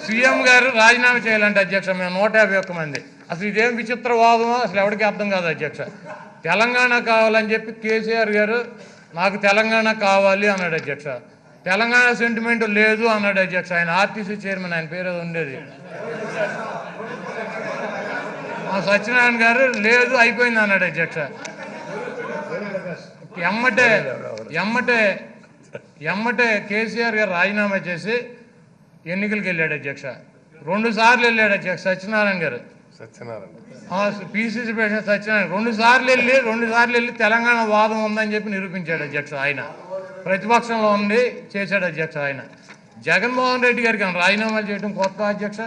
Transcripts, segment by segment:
CM గారు రాజీనామా చేయాలంటే అధ్యక్ష మేము 151 మంది. అసలు ఇదేం విచిత్ర వాదమో అసలు ఎవరికి అర్థం కాదు అధ్యక్ష. తెలంగాణ కావాలని చెప్పి కేసీఆర్ గారు నాకు తెలంగాణ కావాలి అన్నాడు అధ్యక్ష. తెలంగాణ సెంటిమెంట్ లేదు అన్నాడు అధ్యక్ష. ఆయన ఆర్టీసీ చైర్మన్, ఆయన పేరు ఉండేది సత్యనారాయణ గారు, లేదు అయిపోయింది అన్నాడు అధ్యక్ష. ఎమ్మటే కేసీఆర్ గారు రాజీనామా చేసి ఎన్నికలకు వెళ్ళాడు అధ్యక్ష. 2 సార్లు వెళ్ళాడు అధ్యక్ష సత్యనారాయణ గారు, పిసిసి ప్రెసిడెంట్ సత్యనారాయణ 2 సార్లు వెళ్ళి తెలంగాణ వాదం ఉందని చెప్పి నిరూపించాడు అధ్యక్ష. ఆయన ప్రతిపక్షంలో ఉండి చేశాడు అధ్యక్ష. ఆయన జగన్మోహన్ రెడ్డి గారికి రాజీనామా చేయడం కొత్త అధ్యక్ష.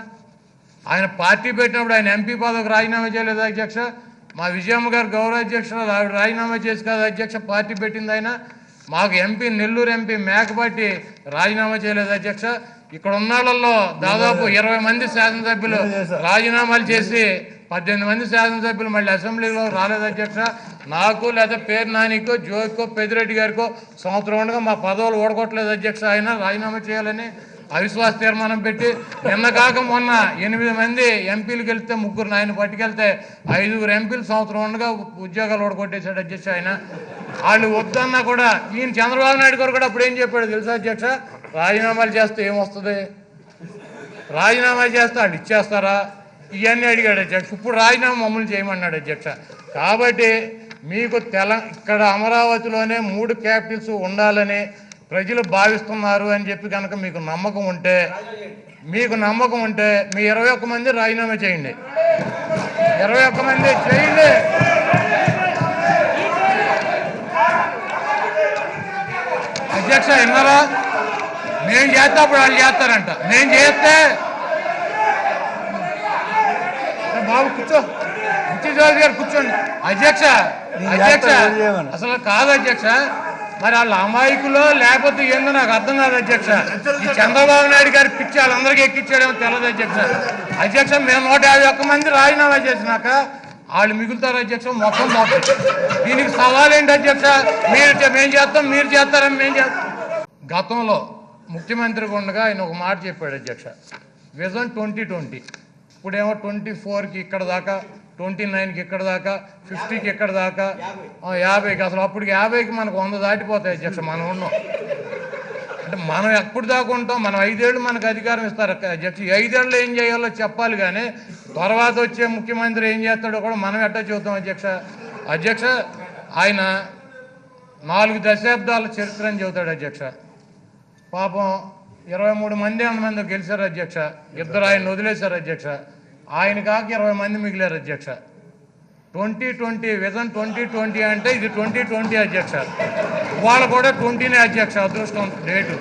ఆయన పార్టీ పెట్టినప్పుడు ఆయన ఎంపీ పదవికి రాజీనామా చేయలేదు అధ్యక్ష. మా విజయమ్మ గారు గౌరవ అధ్యక్షురాలు, ఆవిడ రాజీనామా చేసి కాదు అధ్యక్ష పార్టీ పెట్టింది ఆయన. మాకు ఎంపీ నెల్లూరు ఎంపీ మేకపాటి రాజీనామా చేయలేదు అధ్యక్ష. ఇక్కడ ఉన్న వాళ్ళల్లో దాదాపు 20 మంది శాసనసభ్యులు రాజీనామాలు చేసి 18 మంది శాసనసభ్యులు మళ్ళీ అసెంబ్లీలో రాలేదు అధ్యక్ష. నాకు లేదా పేరు నానికో జోకో పెద్దిరెడ్డి గారికో సంవత్సరం ఉండగా మా పదవులు ఓడగొట్టలేదు అధ్యక్ష. ఆయన రాజీనామా చేయాలని అవిశ్వాస తీర్మానం పెట్టి నిన్న కాక మొన్న 8 మంది ఎంపీలు గెలిస్తే 3 ఆయన పట్టుకెళ్తే 5 ఎంపీలు సంవత్సరం ఉండగా ఉద్యోగాలు ఓడగొట్టేశాడు అధ్యక్ష. ఆయన వాళ్ళు వద్దన్నా కూడా ఈయన చంద్రబాబు నాయుడు గారు కూడా అప్పుడు ఏం చెప్పాడు తెలుసా అధ్యక్ష, రాజీనామాలు చేస్తే ఏమొస్తుంది, రాజీనామాలు చేస్తే వాళ్ళు ఇచ్చేస్తారా, ఇవన్నీ అడిగాడు అధ్యక్ష. ఇప్పుడు రాజీనామా మమ్మల్ని చేయమన్నాడు అధ్యక్ష. కాబట్టి మీకు ఇక్కడ అమరావతిలోనే 3 క్యాపిటల్స్ ఉండాలని ప్రజలు భావిస్తున్నారు అని చెప్పి కనుక మీకు నమ్మకం ఉంటే మీ 21 మంది రాజీనామా చేయండి. 21 మంది చేయండి. అధ్యక్ష విన్నారా, మేము చేస్తే అప్పుడు వాళ్ళు చేస్తారంట. నేను చేస్తే బాబు కూర్చోజు గారు కూర్చోండి అధ్యక్ష. అసలు కాదు అధ్యక్ష, మరి వాళ్ళ అమాయకులో లేకపోతే ఏందో నాకు అర్థం కాదు అధ్యక్ష. ఈ చంద్రబాబు నాయుడు గారి పిచ్చి వాళ్ళందరికీ ఎక్కించాడేమో తెలియదు అధ్యక్ష. అధ్యక్ష మేము 151 మంది రాజీనామా చేసినాక వాళ్ళు మిగులుతారు అధ్యక్ష మొత్తం. దీనికి సవాల్ ఏంటి అధ్యక్ష, మేము చేస్తాం మీరు చేస్తారని మేము చేస్తాం. గతంలో ముఖ్యమంత్రిగా ఉండగా ఆయన ఒక మాట చెప్పాడు అధ్యక్ష, విజన్ 2020. ఇప్పుడేమో 24కి ఇక్కడ దాకా, 29కి ఇక్కడ దాకా, 50కి ఇక్కడ దాకా, 50కి. అసలు అప్పటికి 50కి మనకు 100 దాటిపోతాయి అధ్యక్ష. మనం ఉన్నాం అంటే మనం ఎప్పుడు దాకా ఉంటాం, మనం 5 ఏళ్ళు మనకు అధికారం ఇస్తారు అధ్యక్ష. 5 ఏళ్ళు ఏం చేయాలో చెప్పాలి, కానీ తర్వాత వచ్చే ముఖ్యమంత్రి ఏం చేస్తాడో కూడా మనం ఎట్టా చూద్దాం అధ్యక్ష. ఆయన 4 దశాబ్దాల చరిత్ర అని చెబుతాడు అధ్యక్ష. పాపం 23 మంది గెలిచారు అధ్యక్ష. 2 ఆయన వదిలేశారు అధ్యక్ష. ఆయన కాక 20 మంది మిగిలారు అధ్యక్ష. 2020 విజన్ 2020 అంటే ఇది 2020 అధ్యక్ష. వాళ్ళు కూడా 20నే అధ్యక్ష. అదృష్టం డేటు